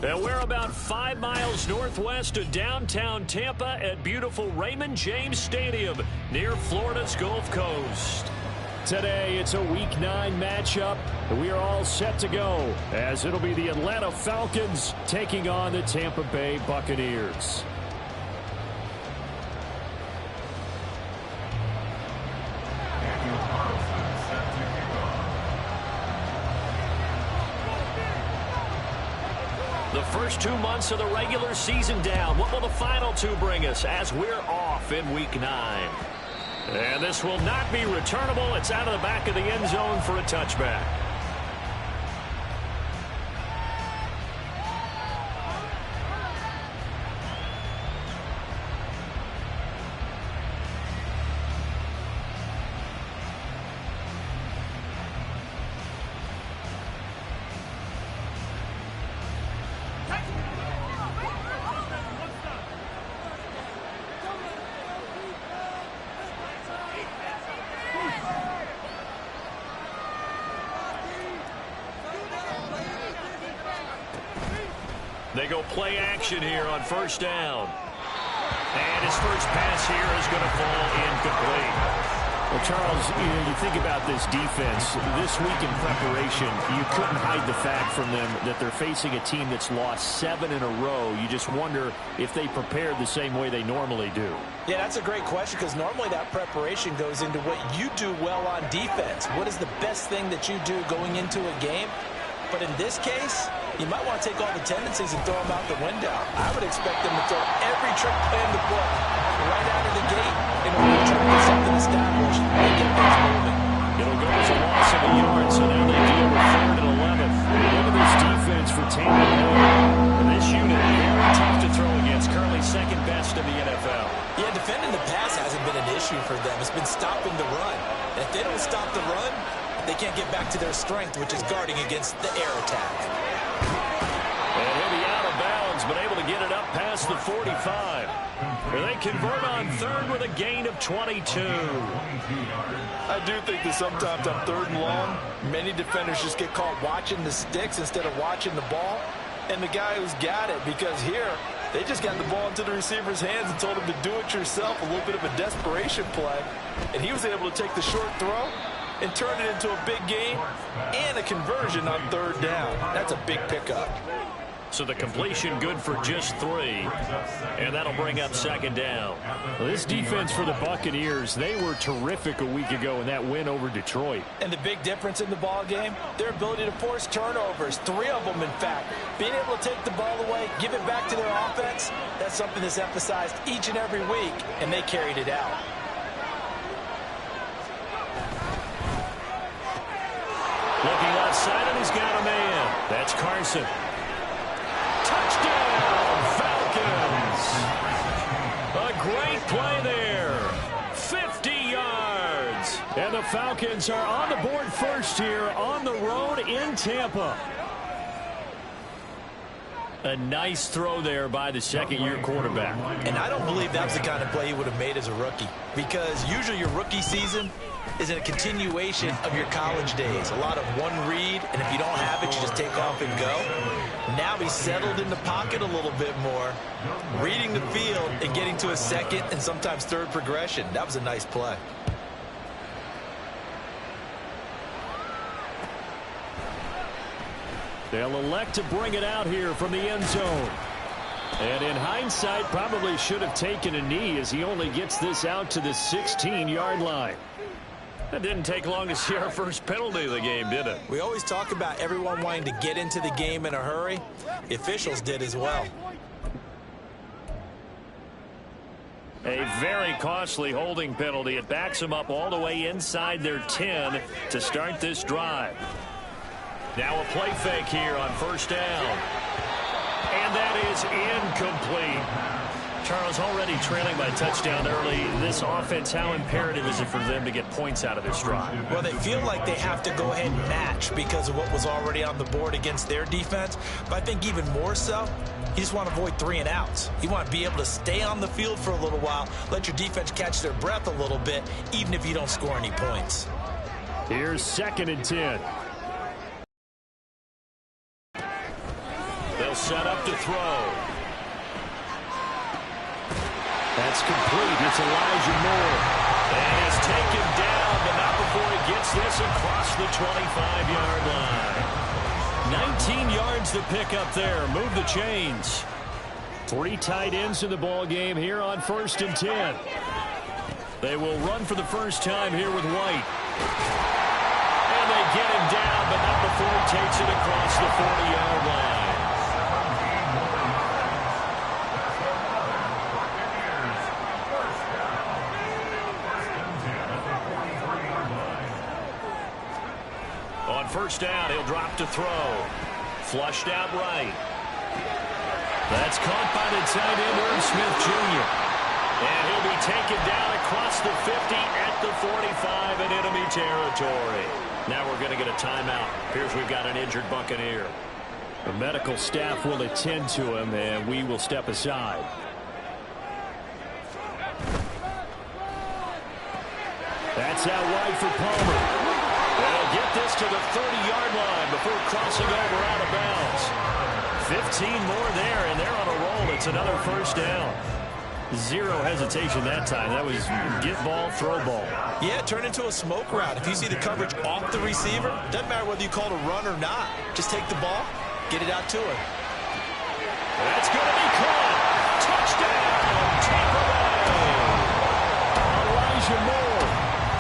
And we're about 5 miles northwest of downtown Tampa at beautiful Raymond James Stadium near Florida's Gulf Coast. Today, it's a Week 9 matchup. We are all set to go as it'll be the Atlanta Falcons taking on the Tampa Bay Buccaneers. The first 2 months of the regular season down. What will the final 2 bring us as we're off in Week 9? And this will not be returnable. It's out of the back of the end zone for a touchback. They go play action here on first down. And his first pass here is going to fall incomplete. Well, Charles, you think about this defense. This week in preparation, you couldn't hide the fact from them that they're facing a team that's lost 7 in a row. You just wonder if they prepared the same way they normally do. Yeah, that's a great question because normally that preparation goes into what you do well on defense. What is the best thing that you do going into a game? But in this case, you might want to take all the tendencies and throw them out the window. I would expect them to throw every trick play in the book right out of the gate in order to try to get something established and get things moving. It'll go as a loss of a yard, so now they deal with 3rd and 11. Look at this defense for Tampa Bay. This unit very tough to throw against, currently 2nd best in the NFL. Yeah, defending the pass hasn't been an issue for them. It's been stopping the run. If they don't stop the run, they can't get back to their strength, which is guarding against the air attack. And he'll be out of bounds, but able to get it up past the 45. And they convert on 3rd with a gain of 22. I do think that sometimes on 3rd and long, many defenders just get caught watching the sticks instead of watching the ball. And the guy who's got it, because here, they just got the ball into the receiver's hands and told him to do it yourself, a little bit of a desperation play. And he was able to take the short throw and turn it into a big gain and a conversion on 3rd down. That's a big pickup. So the completion good for just 3, and that'll bring up 2nd down. Well, this defense for the Buccaneers, they were terrific a week ago in that win over Detroit. And the big difference in the ball game, their ability to force turnovers, 3 of them in fact. Being able to take the ball away, give it back to their offense, that's something that's emphasized each and every week, and they carried it out. Looking outside, and he's got a man. That's Carson. Touchdown, Falcons. A great play there. 50 yards. And the Falcons are on the board first here on the road in Tampa. A nice throw there by the 2nd-year quarterback. And I don't believe that's the kind of play he would have made as a rookie, because usually your rookie season is in a continuation of your college days. A lot of one read, and if you don't have it, you just take off and go. Now he's settled in the pocket a little bit more, reading the field and getting to a 2nd and sometimes 3rd progression. That was a nice play. They'll elect to bring it out here from the end zone. And in hindsight, probably should have taken a knee as he only gets this out to the 16-yard line. That didn't take long to see our first penalty of the game, did it? We always talk about everyone wanting to get into the game in a hurry. The officials did as well. A very costly holding penalty. It backs them up all the way inside their 10 to start this drive. Now a play fake here on first down. And that is incomplete. Charles, already trailing by touchdown early. This offense, how imperative is it for them to get points out of this drive? Well, they feel like they have to go ahead and match because of what was already on the board against their defense. But I think even more so, you just want to avoid 3 and outs. You want to be able to stay on the field for a little while, let your defense catch their breath a little bit, even if you don't score any points. Here's 2nd and 10. They'll set up to throw. That's complete. It's Elijah Moore. And he's taken down, but not before he gets this across the 25-yard line. 19 yards to pick up there. Move the chains. 3 tight ends in the ball game here on 1st and 10. They will run for the first time here with White. And they get him down, but not before he takes it across the 40-yard line. On 1st down, he'll drop to throw. Flushed out right. That's caught by the tight end, Irv Smith Jr. And he'll be taken down across the 50 at the 45 in enemy territory. Now we're going to get a timeout. Here's we've got an injured Buccaneer. The medical staff will attend to him, and we will step aside. That's out wide for Palmer. They'll get this to the 30-yard line before crossing over out of bounds. 15 more there, and they're on a roll. It's another 1st down. Zero hesitation that time. That was get ball, throw ball. Yeah, turn into a smoke route. If you see the coverage off the receiver, doesn't matter whether you call it a run or not. Just take the ball, get it out to him. That's going to be caught. Touchdown, Tampa Bay. Elijah Moore,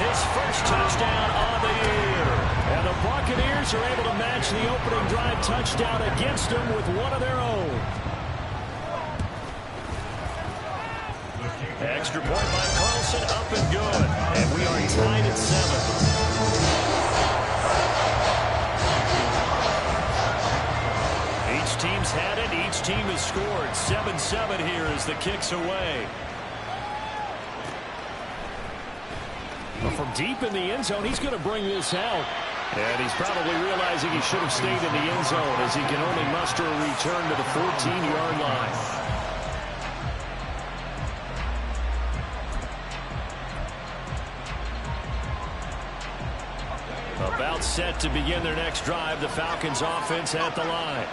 his first touchdown on the year. And the Buccaneers are able to match the opening drive touchdown against them with one of their own. Extra point by Carlson, up and good. And we are tied at 7. Each team's had it. Each team has scored. 7-7 here as the kick's away. Well, from deep in the end zone, he's going to bring this out. And he's probably realizing he should have stayed in the end zone as he can only muster a return to the 14-yard line. About set to begin their next drive. The Falcons offense at the line.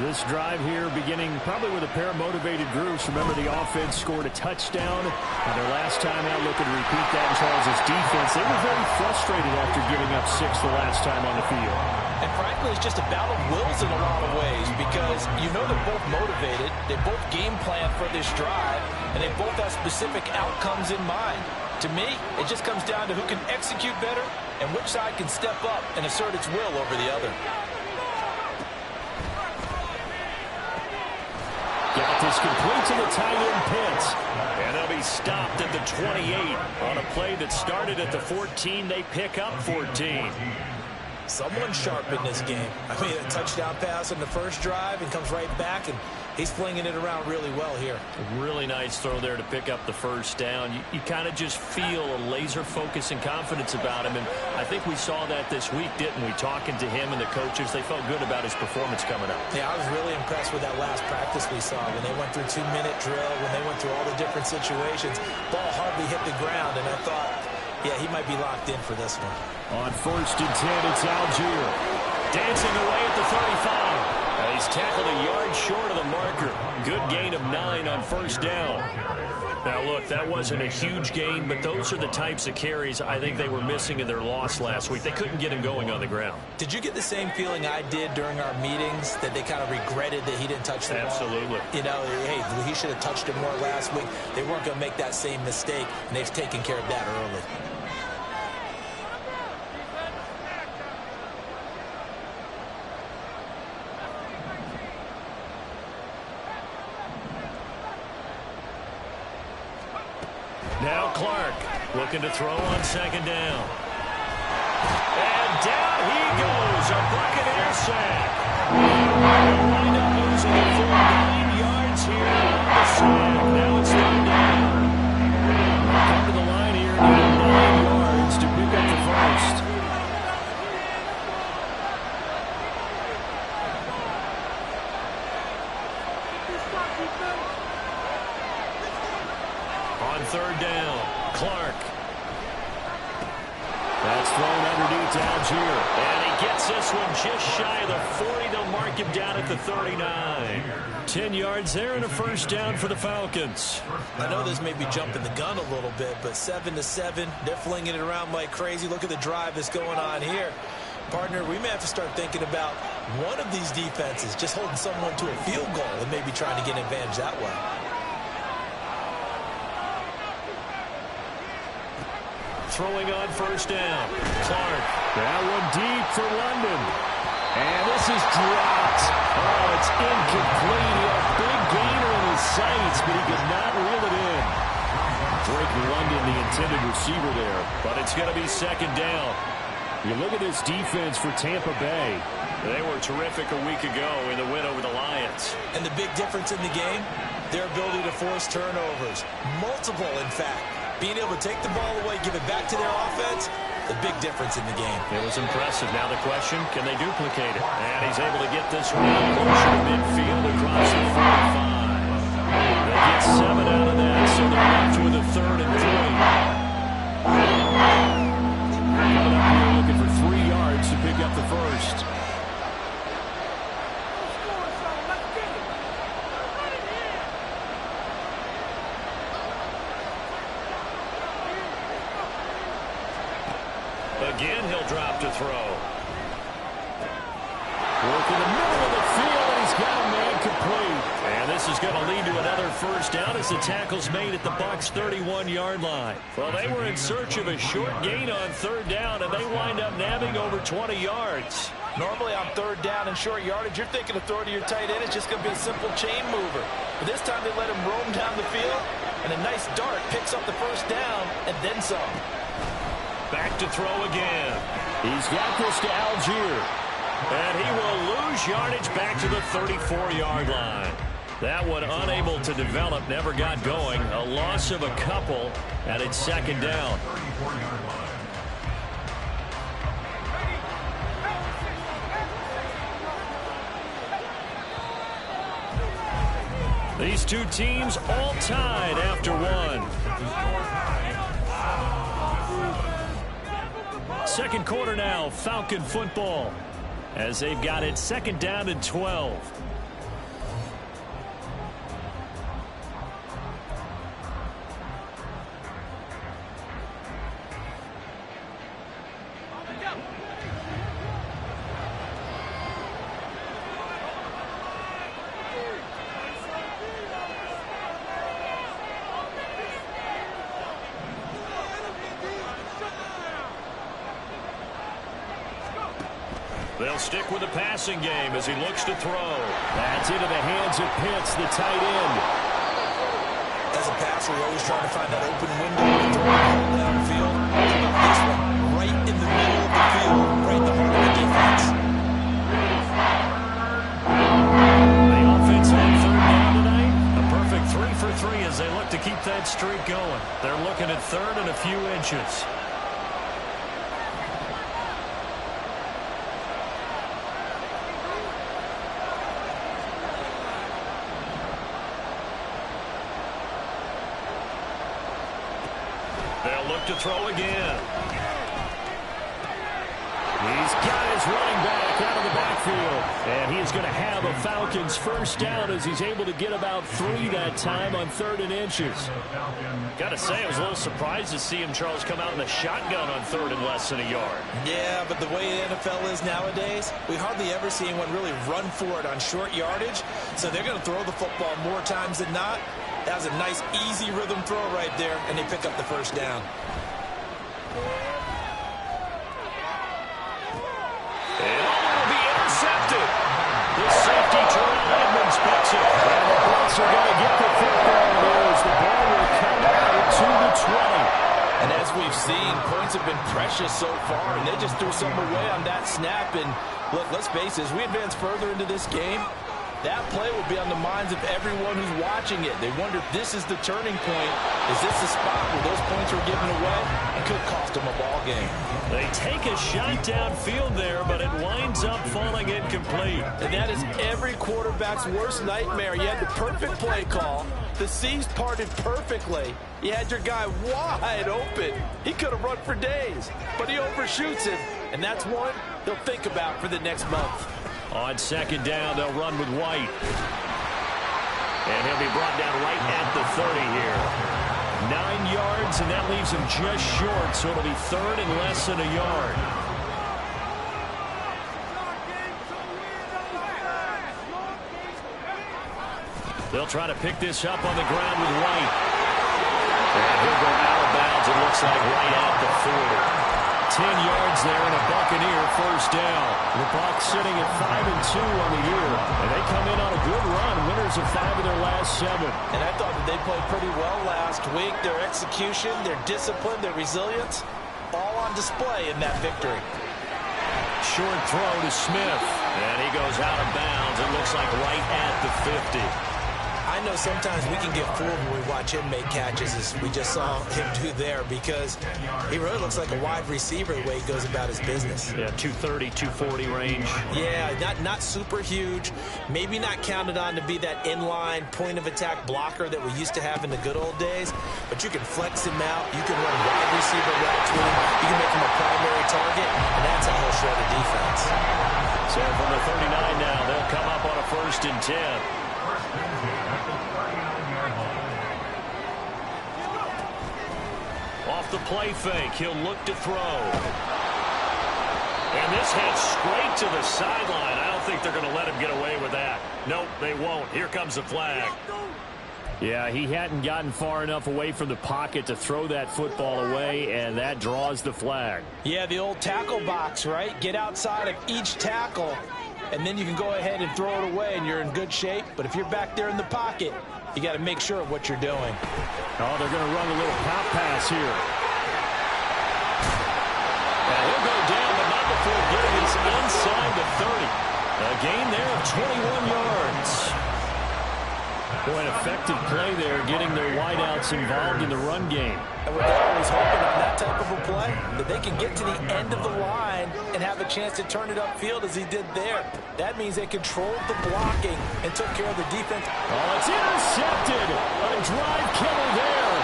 This drive here beginning probably with a pair of motivated groups. Remember, the offense scored a touchdown. And their last time out, looking to repeat that in Charles' defense. They were very frustrated after giving up 6 the last time on the field. And frankly, it's just a battle of wills in a lot of ways because you know they're both motivated. They both game plan for this drive, and they both have specific outcomes in mind. To me, it just comes down to who can execute better and which side can step up and assert its will over the other. Got this complete to the tight end Pitts. And they'll be stopped at the 28 on a play that started at the 14. They pick up 14. Someone sharp in this game. I mean, a touchdown pass in the first drive and comes right back, and he's flinging it around really well here. A really nice throw there to pick up the first down. You kind of just feel a laser focus and confidence about him, and I think we saw that this week, didn't we? Talking to him and the coaches, they felt good about his performance coming up. Yeah, I was really impressed with that last practice we saw when they went through 2-minute drill, when they went through all the different situations. Ball hardly hit the ground, and I thought, yeah, he might be locked in for this one. On 1st and 10, it's Algier. Dancing away at the 35. He's tackled a yard short of the marker. Good gain of 9 on 1st down. Now, look, that wasn't a huge gain, but those are the types of carries I think they were missing in their loss last week. They couldn't get him going on the ground. Did you get the same feeling I did during our meetings, that they kind of regretted that he didn't touch the ball? Absolutely. You know, hey, he should have touched it more last week. They weren't going to make that same mistake, and they've taken care of that early. Now Clark looking to throw on 2nd down. And down he goes. A Buccaneer sack. They'll wind up losing a full 9 yards here on the sack. Now it's 3rd down. Come to the line here and get 9 yards to pick up the first. On 3rd down, Clark. That's thrown underneath to Algier. And he gets this one just shy of the 40. They'll mark take him down at the 39. 10 yards there and a first down for the Falcons. I know this may be jumping the gun a little bit, but 7-7, they're flinging it around like crazy. Look at the drive that's going on here. Partner, we may have to start thinking about one of these defenses just holding someone to a field goal and maybe trying to get an advantage that way. Throwing on first down. Clark. That one deep for London. And this is dropped. Oh, it's incomplete. He had a big gainer in his sights, but he could not reel it in. Drake London, the intended receiver there. But it's going to be second down. You look at this defense for Tampa Bay. They were terrific a week ago in the win over the Lions. And the big difference in the game, their ability to force turnovers. Multiple, in fact. Being able to take the ball away, give it back to their offense, the big difference in the game. It was impressive. Now the question, can they duplicate it? And he's able to get this one closer to midfield across the 45. They get 7 out of that, so they're left with a 3rd and 3. Coming up here looking for 3 yards to pick up the first. Again, he'll drop to throw. Work in the middle of the field, and he's got a man complete. And this is going to lead to another first down as the tackle's made at the Bucs' 31-yard line. Well, they were in search of a short gain on 3rd down, and they wind up nabbing over 20 yards. Normally on 3rd down and short yardage, you're thinking of throw to your tight end. It's just going to be a simple chain mover. But this time they let him roam down the field, and a nice dart picks up the first down and then some. Back to throw again. He's got this to Algier. And he will lose yardage back to the 34-yard line. That one unable to develop, never got going. A loss of a couple, and it's second down. These two teams all tied after one. Second quarter now, Falcon football, as they've got it second down and 12. They'll stick with the passing game as he looks to throw. That's into the hands of Pitts, the tight end. As a passer, you're always trying to find that open window to throw the ball downfield. How about this one? Right in the middle of the field, right in the heart of the defense. The offense on 3rd down tonight. A perfect 3 for 3 as they look to keep that streak going. They're looking at 3rd and a few inches. They'll look to throw again. He's got his running back out of the backfield. And he is going to have a Falcons first down as he's able to get about 3 that time on 3rd and inches. Got to say, I was a little surprised to see him, Charles, come out in the shotgun on 3rd and less than a yard. Yeah, but the way the NFL is nowadays, we hardly ever see anyone really run for it on short yardage. So they're going to throw the football more times than not. That was a nice, easy rhythm throw right there, and they pick up the first down. And will be intercepted. The safety, Terrell Edmonds, picks it. And the Bucs are going to get the football. As the ball will come out to the 20. And as we've seen, points have been precious so far, and they just threw something away on that snap. And look, let's face it, as we advance further into this game, that play will be on the minds of everyone who's watching it. They wonder if this is the turning point. Is this the spot where those points were given away? It could cost them a ball game. They take a shot downfield there, but it winds up falling incomplete. And that is every quarterback's worst nightmare. You had the perfect play call. The seams parted perfectly. You had your guy wide open. He could have run for days, but he overshoots him. And that's one they'll think about for the next month. On second down, they'll run with White. And he'll be brought down right at the 30 here. 9 yards, and that leaves him just short, so it'll be third and less than a yard. They'll try to pick this up on the ground with White. And he'll go out of bounds, it looks like, right at the 40. 10 yards there and a Buccaneer first down. The Bucs sitting at 5-2 on the year, and they come in on a good run, winners of 5 of their last 7. And I thought that they played pretty well last week. Their execution, their discipline, their resilience, all on display in that victory. Short throw to Smith, and he goes out of bounds. It looks like right at the 50. I know sometimes we can get fooled when we watch him make catches, as we just saw him do there, because he really looks like a wide receiver the way he goes about his business. Yeah, 230, 240 range. Yeah, not super huge. Maybe not counted on to be that inline point-of-attack blocker that we used to have in the good old days, but you can flex him out. You can run wide receiver routes with him. You can make him a primary target, and that's how he'll shred a defense. So from the 39 now, they'll come up on a 1st and 10. Off the play fake, he'll look to throw. And this heads straight to the sideline. I don't think they're going to let him get away with that. Nope, they won't. Here comes the flag. Yeah, he hadn't gotten far enough away from the pocket to throw that football away, and that draws the flag. Yeah, the old tackle box, right? Get outside of each tackle, and then you can go ahead and throw it away, and you're in good shape. But if you're back there in the pocket, you got to make sure of what you're doing. Oh, they're going to run a little pop pass here. And he'll go down, but not before getting us inside the 30. A gain there of 21 yards. Boy, an effective play there, getting their wideouts involved in the run game. And we're always hoping on that type of a play that they can get to the end of the line and have a chance to turn it upfield as he did there. That means they controlled the blocking and took care of the defense. Oh, it's intercepted. A drive killer there.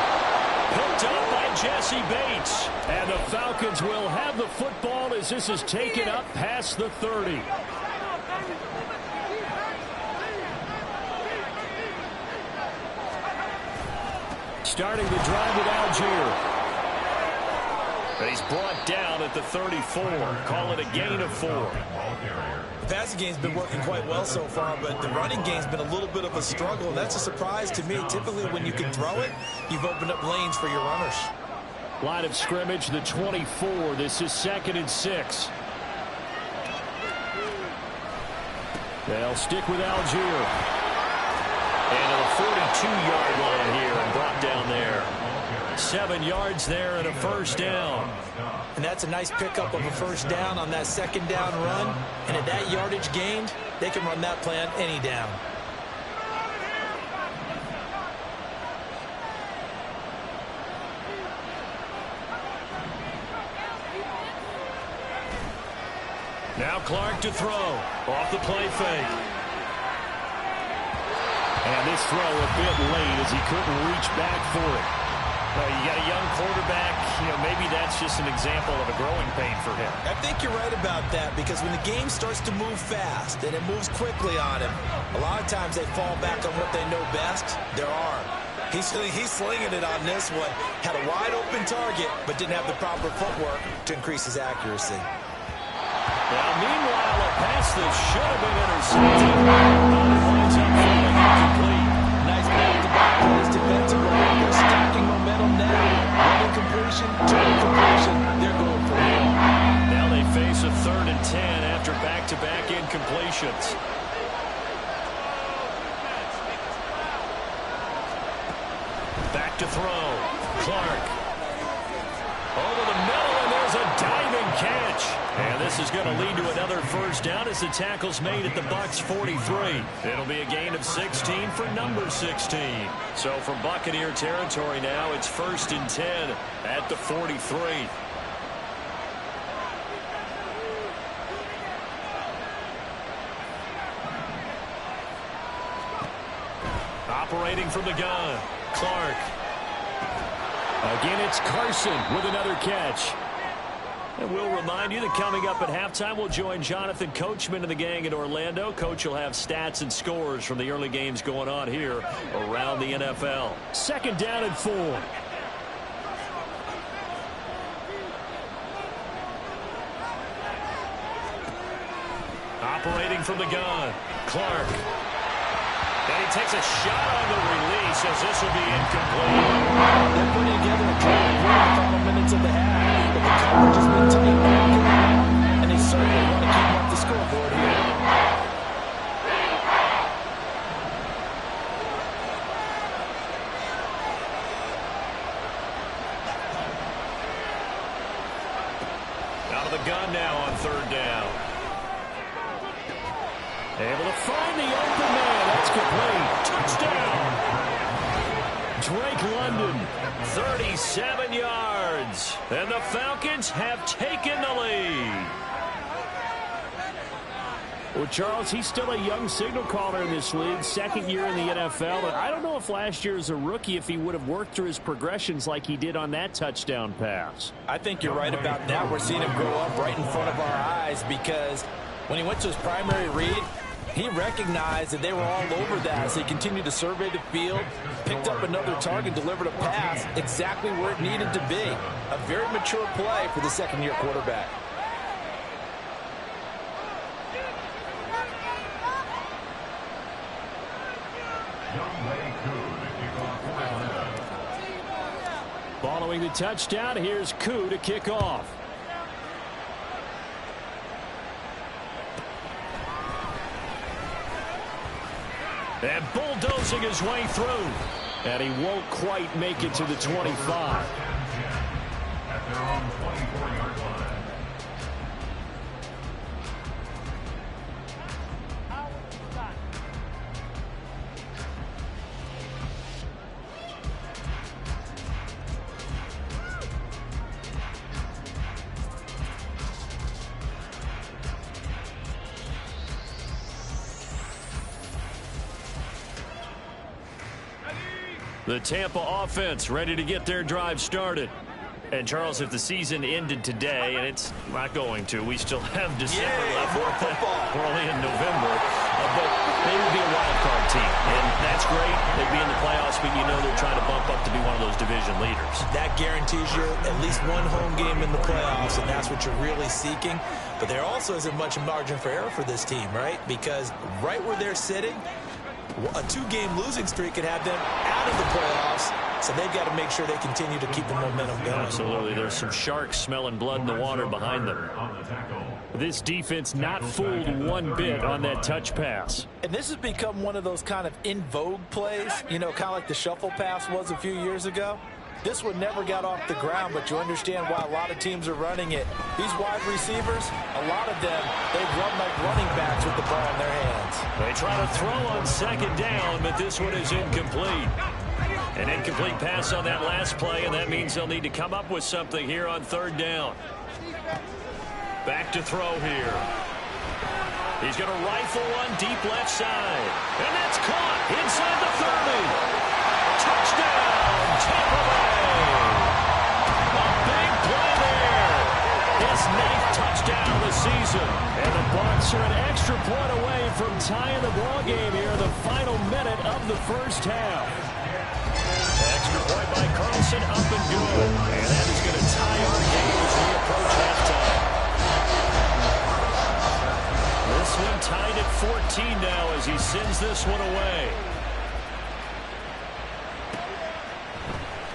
Picked up by Jesse Bates. And the Falcons will have the football as this is taken up past the 30. Starting the drive with Algier. And he's brought down at the 34. Call it a gain of 4. The passing game's been working quite well so far, but the running game's been a little bit of a struggle, and that's a surprise to me. Typically, when you can throw it, you've opened up lanes for your runners. Line of scrimmage, the 24. This is 2nd and 6. They'll stick with Algier. And to the 42-yard line here and brought down there. 7 yards there and a first down. And that's a nice pickup of a first down on that second down run. And at that yardage gained, they can run that play on any down. Now Clark to throw. Off the play fake. And this throw a bit late as he couldn't reach back for it. You got a young quarterback, maybe that's just an example of a growing pain for him. I think you're right about that, because when the game starts to move fast and it moves quickly on him, a lot of times they fall back on what they know best, their arm. He's slinging it on this one. Had a wide open target, but didn't have the proper footwork to increase his accuracy. Now, meanwhile, a pass that should have been intercepted. Winds up falling incomplete. Nice back-to-back plays defensively. They're stacking momentum now. One incompletion, 2 incompletion. They're going for it. Now they face a 3rd and 10 after back-to-back incompletions. Back to throw. Clark. Over the middle, and there's a diving catch. And this is going to lead to another first down as the tackle's made at the Bucs 43. It'll be a gain of 16 for number 16. So from Buccaneer territory now, it's 1st and 10 at the 43. Operating from the gun, Clark. Again, it's Carson with another catch. And we'll remind you that coming up at halftime, we'll join Jonathan Coachman and the gang in Orlando. Coach will have stats and scores from the early games going on here around the NFL. 2nd down and 4. Operating from the gun, Clark. And he takes a shot on the release as this will be incomplete. They're putting together a drive in the final minutes of the half, but the coverage has been tight all game long, and they certainly want to keep up the scoreboard here. Out of the gun now on 3rd down. Able to find the open man. That's complete. Touchdown. Drake London, 37 yards. And the Falcons have taken the lead. Well, Charles, he's still a young signal caller in this league, 2nd year in the NFL. And I don't know if last year as a rookie, if he would have worked through his progressions like he did on that touchdown pass. I think you're right about that. We're seeing him grow up right in front of our eyes because when he went to his primary read, he recognized that they were all over that, so he continued to survey the field, picked up another target, delivered a pass exactly where it needed to be. A very mature play for the 2nd-year quarterback. Following the touchdown, here's Koo to kick off. And bulldozing his way through. And he won't quite make it to the 25. At their own 24-yard line. The Tampa offense ready to get their drive started. And, Charles, if the season ended today, and it's not going to, we still have December left. More football. We're only in November. But they would be a wild card team. And that's great. They'd be in the playoffs, but you know they're trying to bump up to be one of those division leaders. That guarantees you at least one home game in the playoffs, and that's what you're really seeking. But there also isn't much margin for error for this team, right? Because right where they're sitting, a 2-game losing streak could have them out of the playoffs, so they've got to make sure they continue to keep the momentum going. Absolutely. There's some sharks smelling blood in the water behind them. This defense not fooled one bit on that touch pass. And this has become one of those kind of in vogue plays, you know, kind of like the shuffle pass was a few years ago. This one never got off the ground, but you understand why a lot of teams are running it. These wide receivers, a lot of them, they run like running backs with the ball in their hands. They try to throw on 2nd down, but this one is incomplete. An incomplete pass on that last play, and that means they'll need to come up with something here on 3rd down. Back to throw here. He's going to rifle one deep left side. And that's caught inside the 30. Touchdown, Tampa Bay. A big play there. His 9th touchdown of the season. And the Bucs are an extra point away from tying the ball game here in the final minute of the 1st half. Extra point by Carlson, up and good. And that is going to tie our game as we approach halftime. This one tied at 14 now as he sends this one away.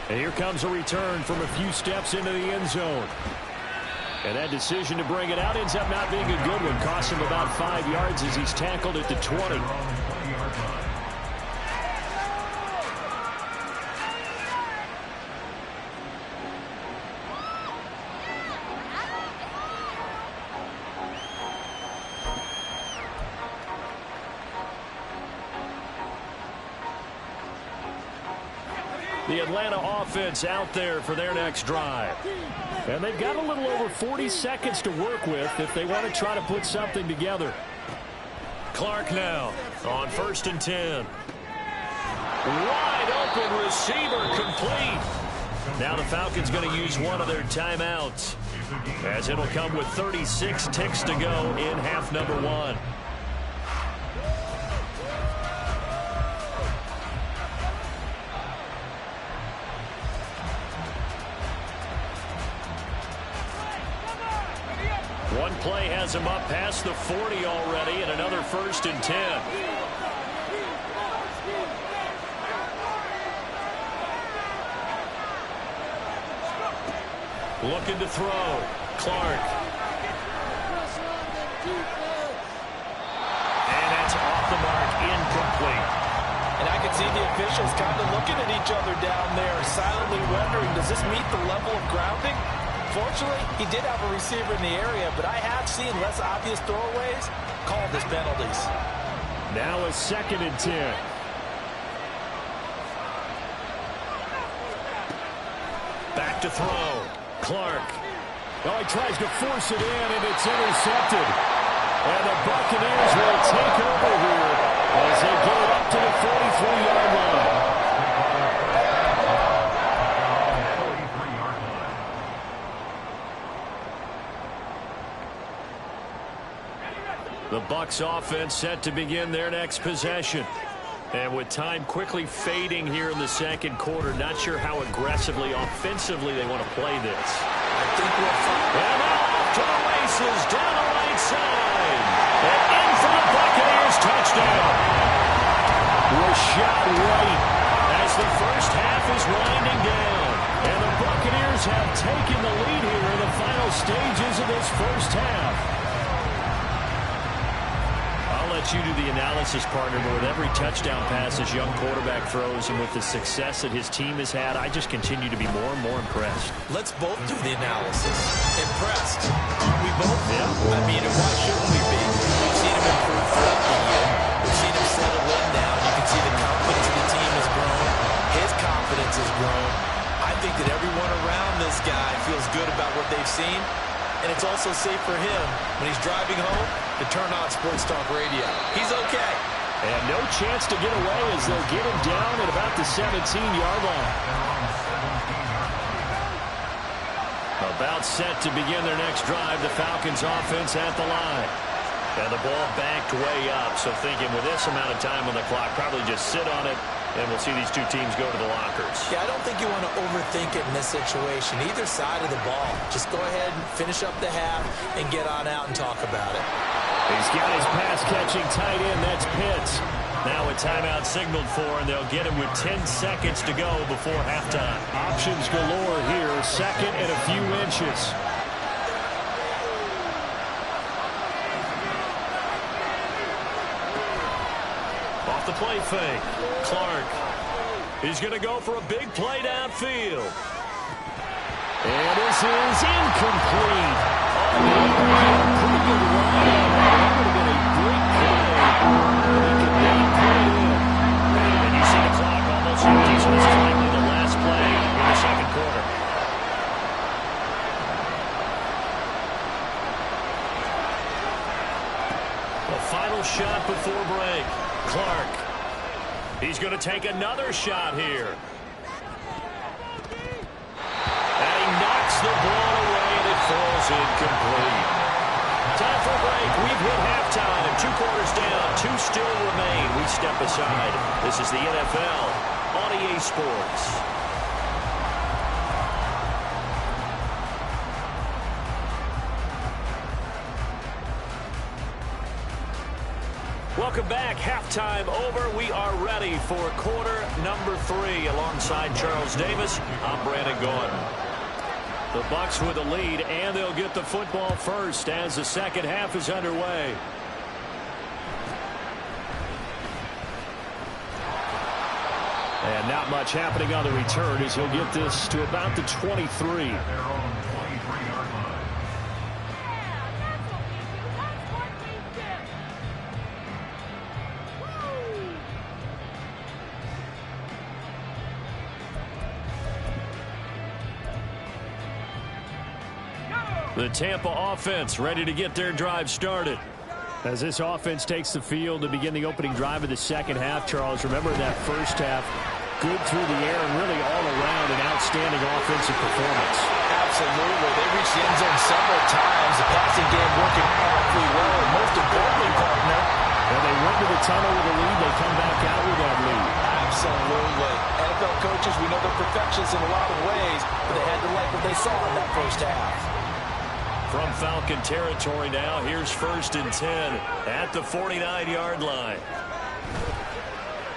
And here comes a return from a few steps into the end zone. And that decision to bring it out ends up not being a good one. Costs him about 5 yards as he's tackled at the 20. The Atlanta offense out there for their next drive. And they've got a little over 40 seconds to work with if they want to try to put something together. Clark now on 1st and 10. Wide open receiver complete. Now the Falcons going to use one of their timeouts. as it'll come with 36 ticks to go in half number one. One play has him up past the 40 already, and another 1st and 10. Looking to throw. Clark. And that's off the mark, incomplete. And I can see the officials kind of looking at each other down there, silently wondering, does this meet the level of grounding? Fortunately, he did have a receiver in the area, but I have seen less obvious throwaways called as penalties. Now a 2nd and 10. Back to throw. Clark. Oh, he tries to force it in, and it's intercepted. And the Buccaneers will take over here as they get it up to the 43-yard line. The Bucs offense set to begin their next possession. And with time quickly fading here in the 2nd quarter, not sure how aggressively, offensively they want to play this. I think we'll find. And now off to the races down the right side. And in for the Buccaneers touchdown. Rashad White as the first half is winding down. And the Buccaneers have taken the lead here in the final stages of this first half. Let you do the analysis, partner, but with every touchdown pass his young quarterback throws and with the success that his team has had, I just continue to be more and more impressed. Let's both do the analysis. Impressed. We both? Yeah. I mean, why shouldn't we be? We've seen him improve throughout the year. We've seen him settle in now. You can see the confidence of the team has grown. His confidence has grown. I think that everyone around this guy feels good about what they've seen. And it's also safe for him when he's driving home to turn on Sports Talk Radio. He's okay. And no chance to get away as they'll get him down at about the 17-yard line. About set to begin their next drive, the Falcons offense at the line. And the ball backed way up, so thinking with this amount of time on the clock, probably just sit on it, and we'll see these two teams go to the lockers. Yeah, I don't think you want to overthink it in this situation. Either side of the ball. Just go ahead and finish up the half and get on out and talk about it. He's got his pass-catching tight end. That's Pitts. Now a timeout signaled for, and they'll get him with 10 seconds to go before halftime. Options galore here. 2nd and a few inches. Off the play fake. Clark. He's going to go for a big play downfield. And this is incomplete. Pretty good run. That would have been a great play. He could not put it in. And you see the clock almost empty, so this is likely the last play in the 2nd quarter. A final shot before break. Clark. He's going to take another shot here. And he knocks the ball away, and it falls incomplete. Time for a break. We've hit halftime, and 2 quarters down. 2 still remain. We step aside. This is the NFL on EA Sports. Welcome back. Halftime over. We are ready for quarter number 3. Alongside Charles Davis, I'm Brandon Gordon. The Bucs with the lead, and they'll get the football first as the 2nd half is underway. And not much happening on the return as he'll get this to about the 23. The Tampa offense ready to get their drive started. As this offense takes the field to begin the opening drive of the 2nd half, Charles, remember that first half, good through the air and really all around an outstanding offensive performance. Absolutely. They reached the end zone several times. The passing game working awfully well. And most importantly, partner, when they went to the tunnel with a lead, they come back out with that lead. Absolutely. NFL coaches, we know they're perfectionists in a lot of ways, but they had to like what they saw in that first half. From Falcon territory now, here's 1st and 10 at the 49-yard line.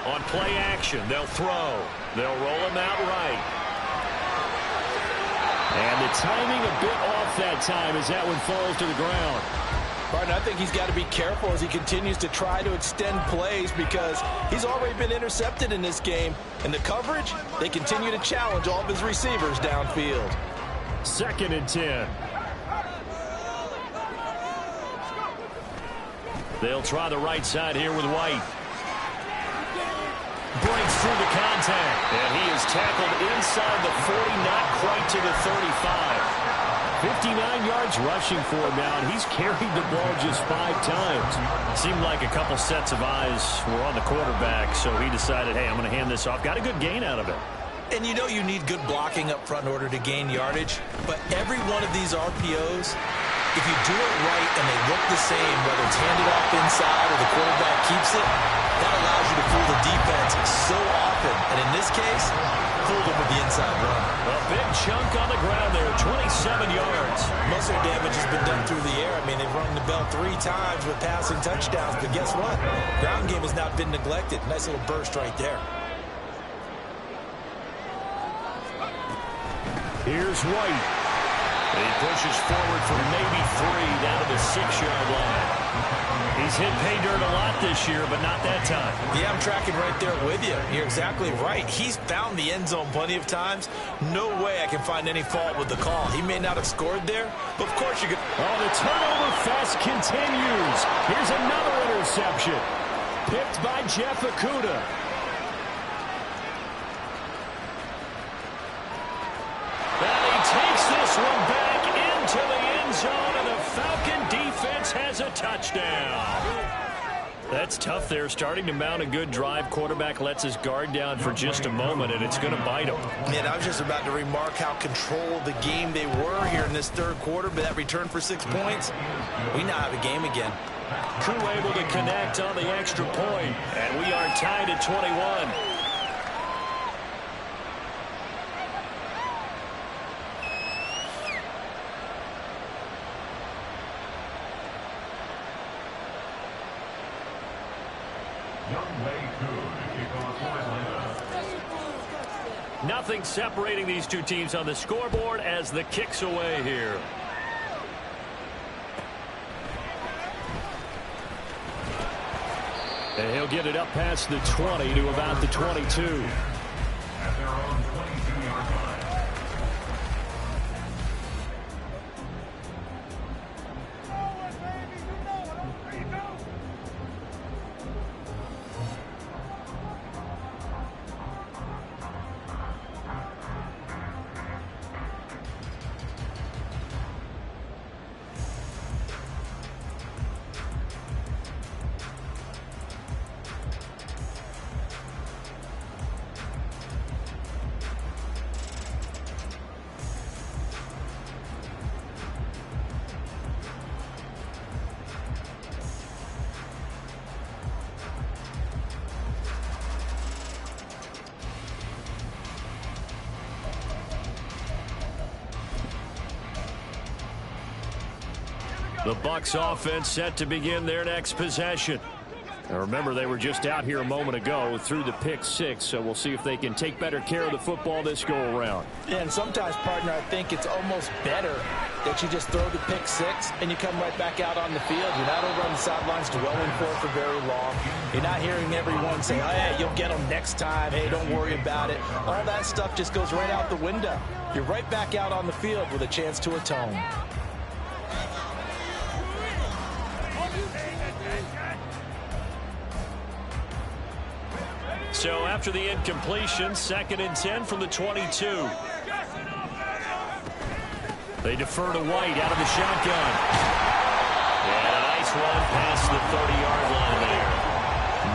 On play action, they'll throw. They'll roll him out right. And the timing a bit off that time as that one falls to the ground. Martin, I think he's got to be careful as he continues to try to extend plays because he's already been intercepted in this game. And the coverage, they continue to challenge all of his receivers downfield. 2nd and 10. They'll try the right side here with White. Breaks through the contact. And he is tackled inside the 40, not quite to the 35. 59 yards rushing for him now, and he's carried the ball just 5 times. Seemed like a couple sets of eyes were on the quarterback, so he decided, hey, I'm going to hand this off. Got a good gain out of it. And you know you need good blocking up front in order to gain yardage, but every one of these RPOs, if you do it right and they look the same, whether it's handed off inside or the quarterback keeps it, that allows you to fool the defense so often. And in this case, fooled them with the inside run. A big chunk on the ground there, 27 yards. Most of their damage has been done through the air. I mean, they've rung the bell 3 times with passing touchdowns, but guess what? Ground game has not been neglected. Nice little burst right there. Here's White. He pushes forward for maybe 3 down to the 6-yard line. He's hit pay dirt a lot this year, but not that time. Yeah, I'm tracking right there with you. You're exactly right. He's found the end zone plenty of times. No way I can find any fault with the call. He may not have scored there, but of course you could. Oh, the turnover fest continues. Here's another interception. Picked by Jeff Okudah. And he takes this one back into the end zone, and the Falcon defense has a touchdown. That's tough there, starting to mount a good drive. Quarterback lets his guard down for just a moment, and it's going to bite him. Man, I was just about to remark how controlled the game they were here in this third quarter, but that return for 6 points, we now have a game again. Crew able to connect on the extra point, and we are tied at 21. Nothing separating these two teams on the scoreboard as the kick's away here. And he'll get it up past the 20 to about the 22. At their own 22-yard line. The Bucs offense set to begin their next possession. Now remember, they were just out here a moment ago through the pick 6, so we'll see if they can take better care of the football this go around. Yeah, and sometimes, partner, I think it's almost better that you just throw the pick 6 and you come right back out on the field. You're not over on the sidelines dwelling for very long. You're not hearing everyone say, hey, you'll get them next time. Hey, don't worry about it. All that stuff just goes right out the window. You're right back out on the field with a chance to atone. So after the incompletion, 2nd and 10 from the 22. They defer to White out of the shotgun. And a nice run past the 30-yard line there.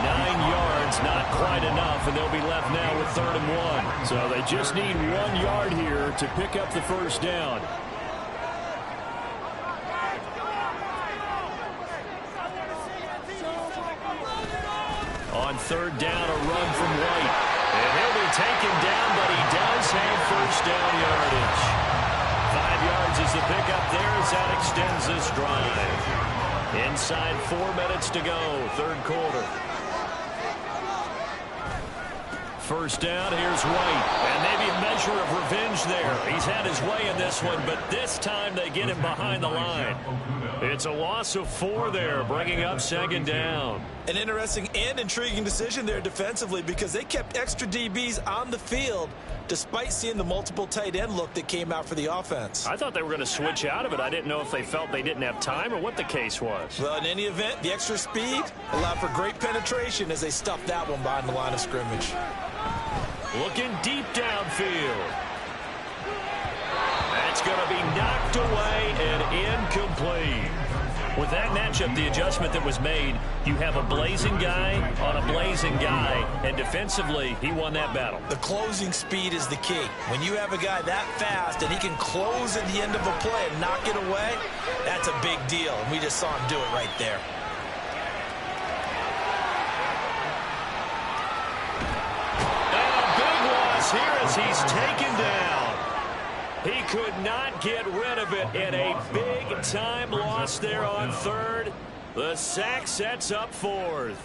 9 yards It's not quite enough, and they'll be left now with 3rd and 1. So they just need 1 yard here to pick up the first down. On 3rd down, a run from White. And he'll be taken down, but he does have first down yardage. 5 yards is the pickup there as that extends this drive. Inside 4 minutes to go, 3rd quarter. First down, here's White. And maybe a measure of revenge there. He's had his way in this one, but this time they get him behind the line. It's a loss of 4 there, bringing up 2nd down. An interesting and intriguing decision there defensively because they kept extra DBs on the field despite seeing the multiple tight end look that came out for the offense. I thought they were going to switch out of it. I didn't know if they felt they didn't have time or what the case was. Well, in any event, the extra speed allowed for great penetration as they stuffed that one behind the line of scrimmage. Looking deep downfield. That's going to be knocked away and incomplete. With that matchup, the adjustment that was made, you have a blazing guy on a blazing guy, and defensively, he won that battle. The closing speed is the key. When you have a guy that fast and he can close at the end of a play and knock it away, that's a big deal, and we just saw him do it right there. Here as he's taken down. He could not get rid of it in a big-time loss there on 3rd. The sack sets up 4th.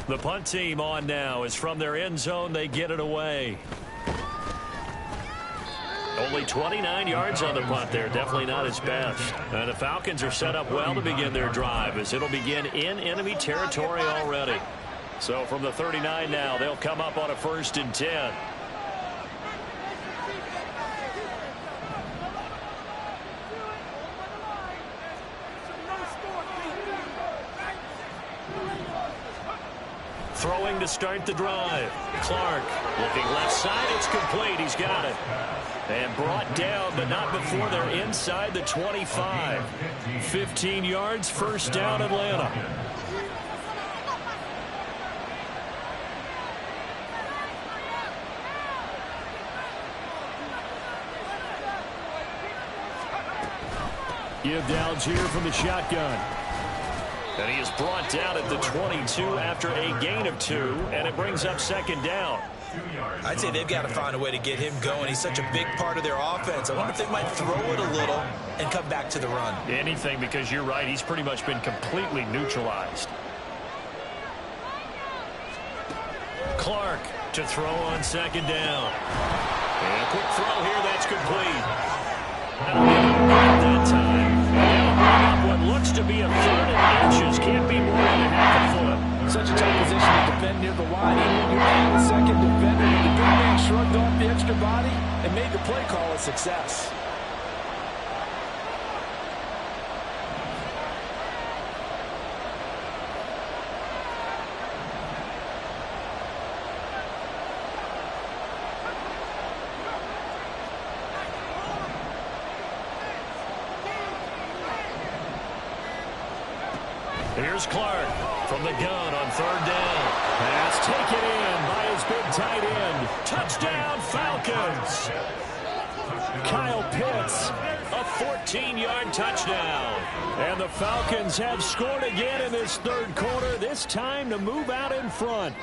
The punt team on now is from their end zone. They get it away. Only 29 yards on the punt there. Definitely not his best. And the Falcons are set up well to begin their drive as it'll begin in enemy territory already. So from the 39 now, they'll come up on a 1st and 10. Throwing to start the drive. Clark looking left side. It's complete. He's got it. And brought down, but not before they're inside the 25. 15 yards, first down, Atlanta. Give downs here from the shotgun. And he is brought down at the 22 after a gain of 2, and it brings up 2nd down. I'd say they've got to find a way to get him going. He's such a big part of their offense. I wonder if they might throw it a little and come back to the run. Anything, because you're right, he's pretty much been completely neutralized. Clark to throw on 2nd down. And a quick throw here, that's complete. That time. They'll bring up what looks to be a 3rd and inches. Can't be more than a half a foot. Such a tough position to defend near the line. Even when you add the second defender, the big man shrugged off the extra body and made the play call a success. Here's Clark from the gun on 3rd down. Pass taken in by his big tight end. Touchdown, Falcons. Kyle Pitts, a 14-yard touchdown. And the Falcons have scored again in this 3rd quarter, this time to move out in front.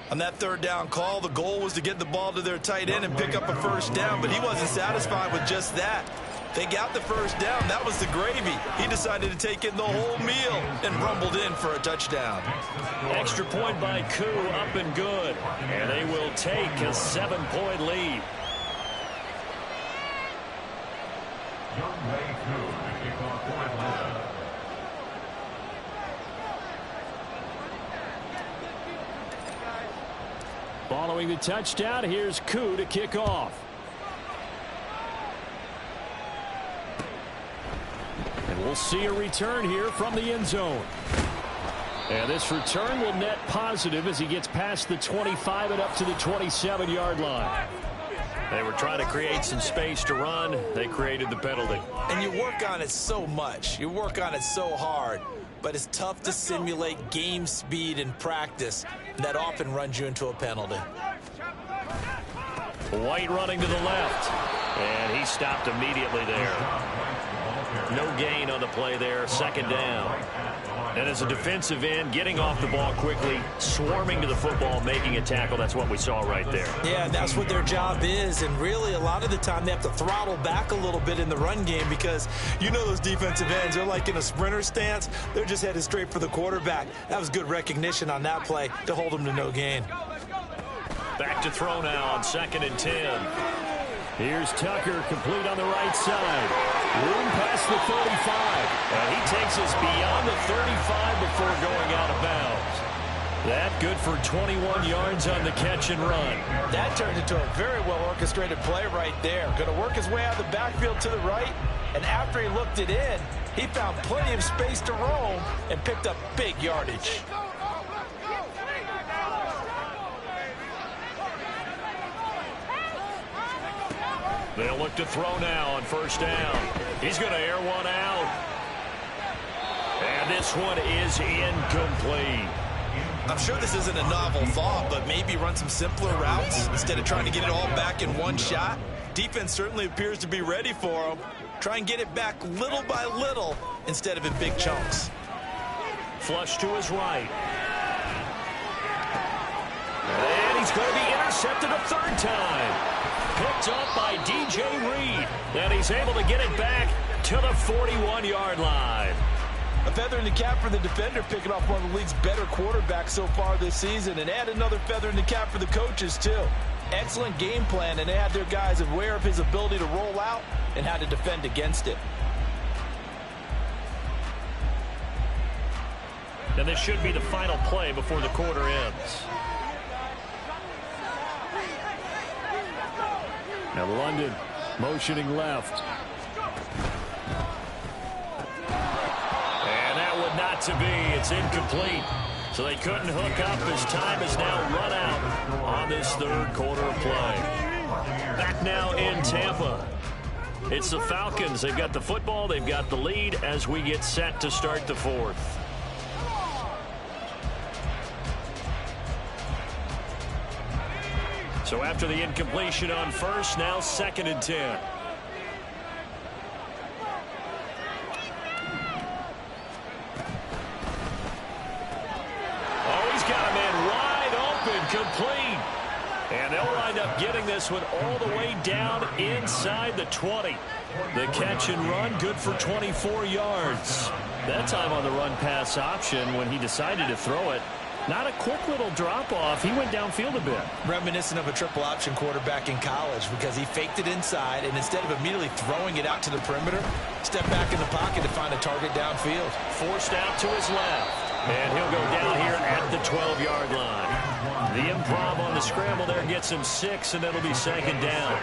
On that 3rd down call, the goal was to get the ball to their tight end and pick up a first down, but he wasn't satisfied with just that. They got the first down. That was the gravy. He decided to take in the whole meal and rumbled in for a touchdown. Extra point by Koo, up and good. And they will take a 7-point lead. Following the touchdown, here's Koo to kick off. And we'll see a return here from the end zone. And this return will net positive as he gets past the 25 and up to the 27-yard line. They were trying to create some space to run. They created the penalty. And you work on it so much. You work on it so hard. but it's tough to simulate game speed in practice. That often runs you into a penalty. White running to the left, and he stopped immediately there. No gain on the play there, second down. And as a defensive end, getting off the ball quickly, swarming to the football, making a tackle, that's what we saw right there. Yeah, that's what their job is, and really a lot of the time they have to throttle back a little bit in the run game because you know those defensive ends, they're like in a sprinter stance. They're just headed straight for the quarterback. That was good recognition on that play to hold them to no gain. Back to throw now on 2nd and 10. Here's Tucker, complete on the right side. Room past the 35. And he takes us beyond the 35 before going out of bounds. That good for 21 yards on the catch and run. That turned into a very well-orchestrated play right there. Going to work his way out of the backfield to the right, and after he looked it in, he found plenty of space to roam and picked up big yardage. They'll look to throw now on 1st down. He's going to air one out. And this one is incomplete. I'm sure this isn't a novel thought, but maybe run some simpler routes instead of trying to get it all back in one shot. Defense certainly appears to be ready for him. Try and get it back little by little instead of in big chunks. Flush to his right. And he's going to be intercepted a 3rd time. Picked up by DJ Reed. And he's able to get it back to the 41-yard line. A feather in the cap for the defender, picking off one of the league's better quarterbacks so far this season. And add another feather in the cap for the coaches, too. Excellent game plan, and they had their guys aware of his ability to roll out and how to defend against it. And this should be the final play before the quarter ends. Now London motioning left. And that would not to be. It's incomplete. So they couldn't hook up as time is now run out on this 3rd quarter of play. Back now in Tampa. It's the Falcons. They've got the football. They've got the lead as we get set to start the 4th. So after the incompletion on 1st, now 2nd and 10. Oh, he's got a man wide open, complete. And they'll wind up getting this one all the way down inside the 20. The catch and run, good for 24 yards. That time on the run-pass option when he decided to throw it. Not a quick little drop-off. He went downfield a bit. Reminiscent of a triple option quarterback in college because he faked it inside, and instead of immediately throwing it out to the perimeter, stepped back in the pocket to find a target downfield. Forced out to his left. And he'll go down here at the 12-yard line. The improv on the scramble there gets him 6, and that'll be 2nd down.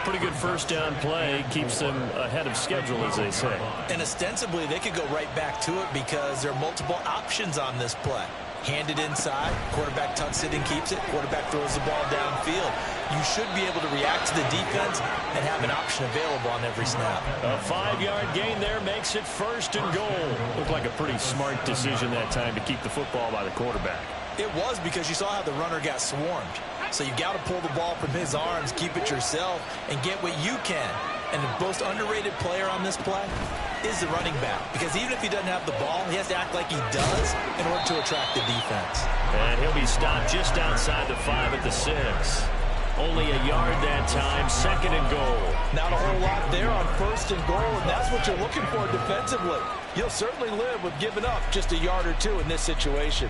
Pretty good 1st down play. Keeps them ahead of schedule, as they say. And ostensibly, they could go right back to it because there are multiple options on this play. Handed inside, quarterback tucks it and keeps it, quarterback throws the ball downfield. You should be able to react to the defense and have an option available on every snap. A 5-yard gain there makes it 1st and goal. Looked like a pretty smart decision that time to keep the football by the quarterback. It was because you saw how the runner got swarmed. So you got to pull the ball from his arms, keep it yourself, and get what you can. And the most underrated player on this play is the running back. Because even if he doesn't have the ball, he has to act like he does in order to attract the defense. And he'll be stopped just outside the 5 at the 6. Only a yard that time, 2nd and goal. Not a whole lot there on 1st and goal, and that's what you're looking for defensively. You'll certainly live with giving up just a yard or 2 in this situation.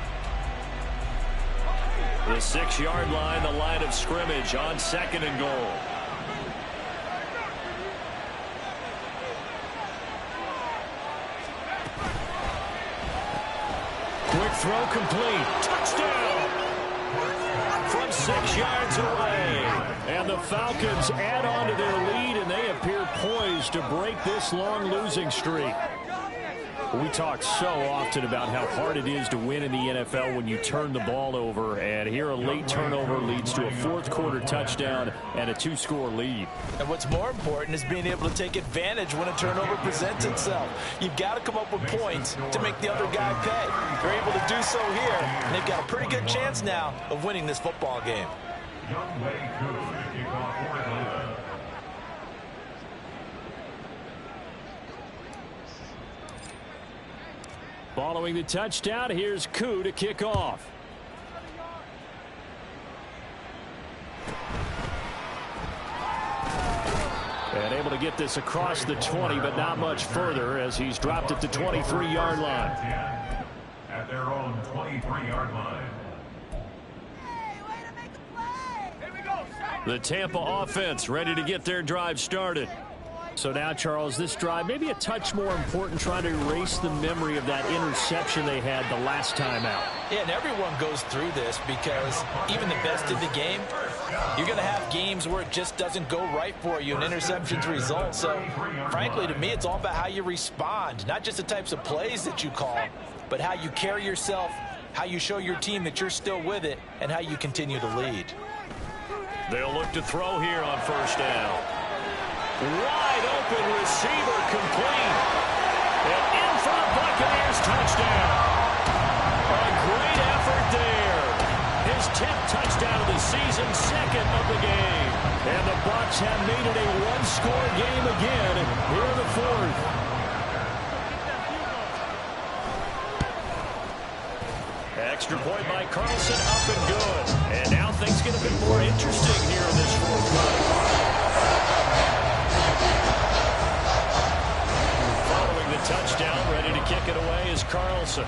The 6-yard line, the line of scrimmage on 2nd and goal. Quick throw complete. Touchdown! From 6 yards away. And the Falcons add on to their lead, and they appear poised to break this long losing streak. We talk so often about how hard it is to win in the NFL when you turn the ball over, and here a late turnover leads to a fourth-quarter touchdown and a 2-score lead. And what's more important is being able to take advantage when a turnover presents itself. You've got to come up with points to make the other guy pay. They're able to do so here, and they've got a pretty good chance now of winning this football game. Following the touchdown, here's Koo to kick off. And able to get this across the 20, but not much further as he's dropped at the 23-yard line. At their own 23-yard line. The Tampa offense ready to get their drive started. So now, Charles, this drive maybe a touch more important, trying to erase the memory of that interception they had the last time out. Yeah, and everyone goes through this because even the best in the game, you're going to have games where it just doesn't go right for you and interceptions result. So, frankly, to me, it's all about how you respond, not just the types of plays that you call, but how you carry yourself, how you show your team that you're still with it, and how you continue to lead. They'll look to throw here on first down. Wide open receiver complete. And in for the Buccaneers touchdown. A great effort there. His 10th touchdown of the season, second of the game. And the Bucs have made it a one-score game again here in the fourth. Extra point by Carlson, up and good. And now things get a bit more interesting here in this fourth quarter. Following the touchdown, ready to kick it away is Carlson.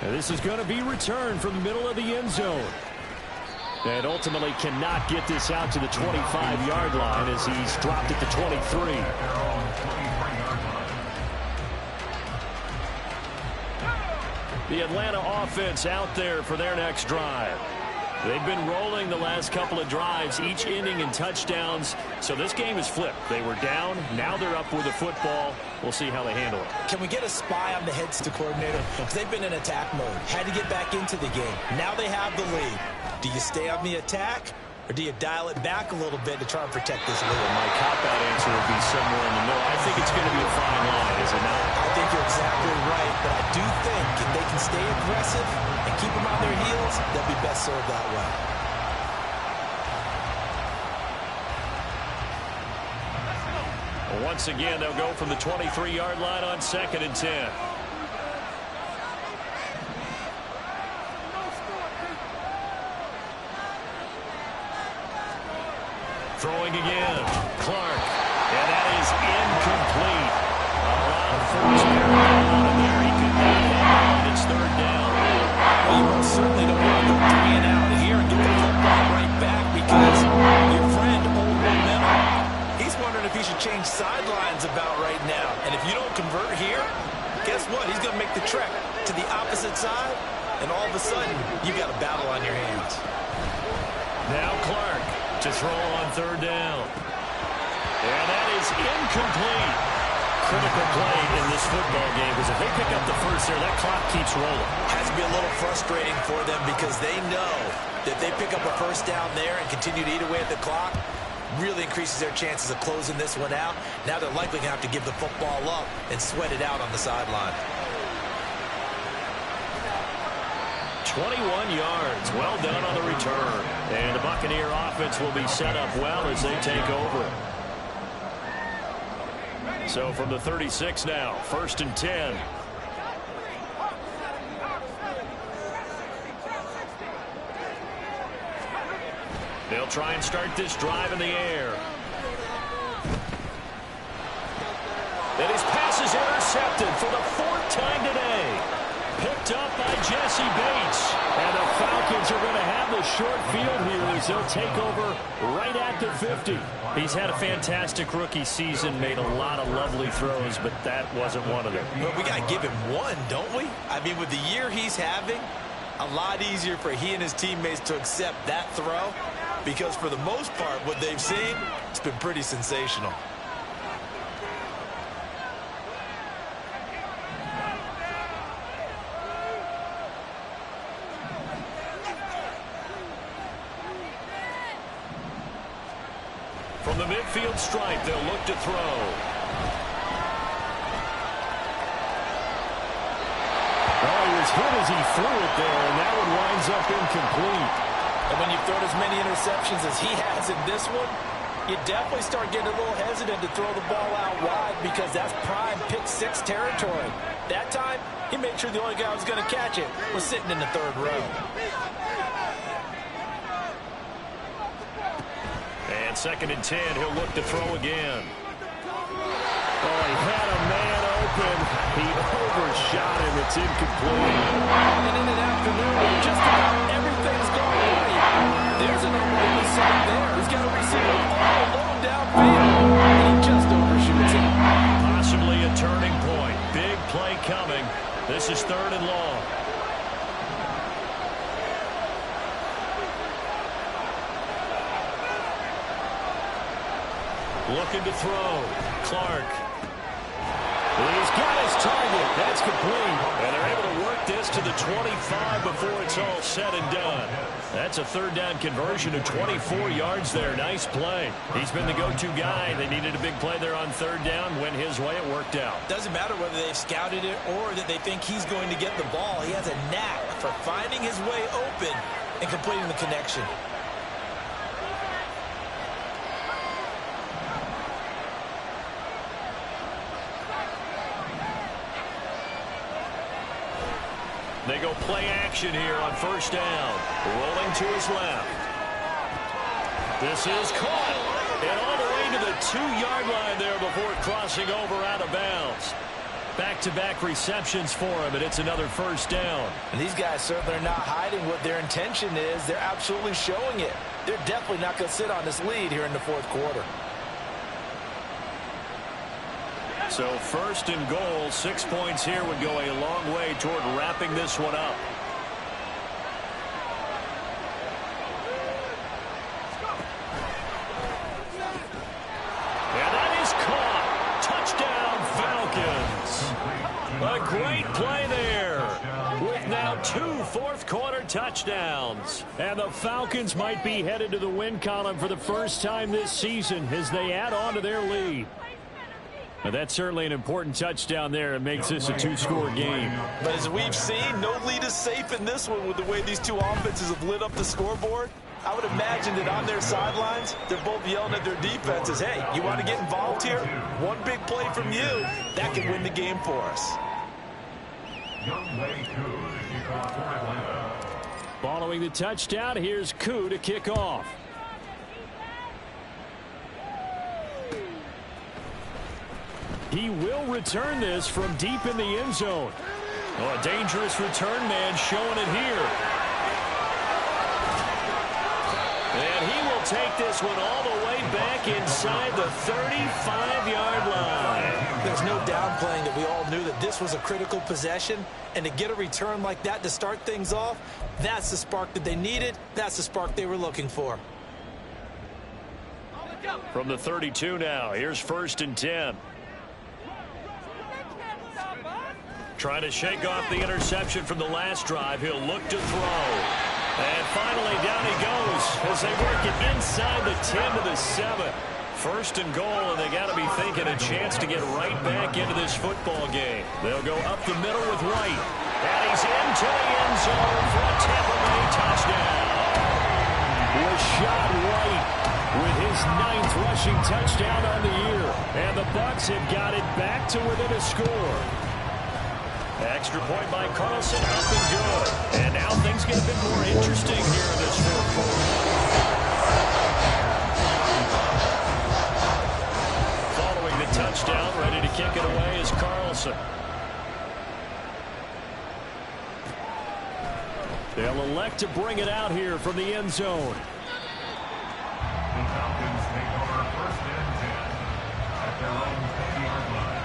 And this is going to be returned from the middle of the end zone. And ultimately cannot get this out to the 25-yard line as he's dropped at the 23. The Atlanta offense out there for their next drive. They've been rolling the last couple of drives, each ending in touchdowns. So this game is flipped. They were down. Now they're up with the football. We'll see how they handle it. Can we get a spy on the heads to coordinator? Because they've been in attack mode. Had to get back into the game. Now they have the lead. Do you stay on the attack, or do you dial it back a little bit to try and protect this lead? My cop-out answer would be somewhere in the middle. I think it's going to be a fine line, is it not? I think you're exactly right, but I do think if they can stay aggressive and keep them on their heels, they'll be best served that way. Once again, they'll go from the 23-yard line on 2nd and 10. Throwing again, Clark, and that is incomplete. A lot of force carrying there. He could not handle it. It's third down. Well, you most certainly don't want to go 3 and out here and get the football right back because your friend, old momentum, he's wondering if he should change sidelines about right now. And if you don't convert here, guess what? He's going to make the trek to the opposite side, and all of a sudden, you got a battle on your hands. Now Clark to throw on third down. And that is incomplete. Critical play in this football game because if they pick up the first there, that clock keeps rolling. Has to be a little frustrating for them because they know that they pick up a first down there and continue to eat away at the clock, really increases their chances of closing this one out. Now they're likely going to have to give the football up and sweat it out on the sideline. 21 yards. Well done on the return. And the Buccaneer offense will be set up well as they take over. So from the 36 now, 1st and 10. They'll try and start this drive in the air. And his pass is intercepted for the 4th time today. Picked up by Jesse Bates. And the Falcons are going to have the short field here as they'll take over right at the 50. He's had a fantastic rookie season, made a lot of lovely throws, but that wasn't one of them. But we got to give him one, don't we? I mean, with the year he's having, a lot easier for he and his teammates to accept that throw because for the most part, what they've seen, it's been pretty sensational. From the midfield stripe, they'll look to throw. Oh, he was hit as he threw it there, and that one winds up incomplete. And when you've thrown as many interceptions as he has in this one, you definitely start getting a little hesitant to throw the ball out wide because that's prime pick six territory. That time, he made sure the only guy who was going to catch it was sitting in the third row. And 2nd and 10, he'll look to throw again. Oh, he had a man open. He overshot him. It's incomplete. And in an afternoon where just about everything's going right, there's an opening to side there. He's got a receiver all alone downfield, and he just overshoots it. Possibly a turning point. Big play coming. This is 3rd and long. Looking to throw. Clark. He's got his target. That's complete. And they're able to work this to the 25 before it's all said and done. That's a 3rd down conversion of 24 yards there. Nice play. He's been the go-to guy. They needed a big play there on 3rd down. Went his way. It worked out. Doesn't matter whether they've scouted it or that they think he's going to get the ball. He has a knack for finding his way open and completing the connection. They go play action here on 1st down. Rolling to his left. This is caught. And all the way to the 2-yard line there before crossing over out of bounds. Back-to-back receptions for him, and it's another 1st down. And these guys certainly are not hiding what their intention is. They're absolutely showing it. They're definitely not going to sit on this lead here in the 4th quarter. So 1st and goal, 6 points here would go a long way toward wrapping this one up. And that is caught. Touchdown, Falcons. A great play there. With now 2 fourth-quarter touchdowns. And the Falcons might be headed to the win column for the first time this season as they add on to their lead. Now that's certainly an important touchdown there. It makes this a 2-score game. But as we've seen, no lead is safe in this one with the way these two offenses have lit up the scoreboard. I would imagine that on their sidelines, they're both yelling at their defenses, hey, you want to get involved here? One big play from you, that can win the game for us. Following the touchdown, here's Koo to kick off. He will return this from deep in the end zone. Oh, a dangerous return man showing it here. And he will take this one all the way back inside the 35-yard line. There's no downplaying that we all knew that this was a critical possession, and to get a return like that to start things off, that's the spark that they needed. That's the spark they were looking for. From the 32 now, here's 1st and 10. Trying to shake off the interception from the last drive. He'll look to throw. And finally, down he goes as they work it inside the 10 to the 7. 1st and goal, and they got to be thinking a chance to get right back into this football game. They'll go up the middle with White. And he's into the end zone for a Tampa Bay touchdown. Rashad White with his 9th rushing touchdown on the year. And the Bucs have got it back to within a score. Extra point by Carlson, up and good. And now things get a bit more interesting here in this 4th quarter. Following the touchdown, ready to kick it away is Carlson. They'll elect to bring it out here from the end zone. The Falcons take over 1st and 10 at their own 50-yard line.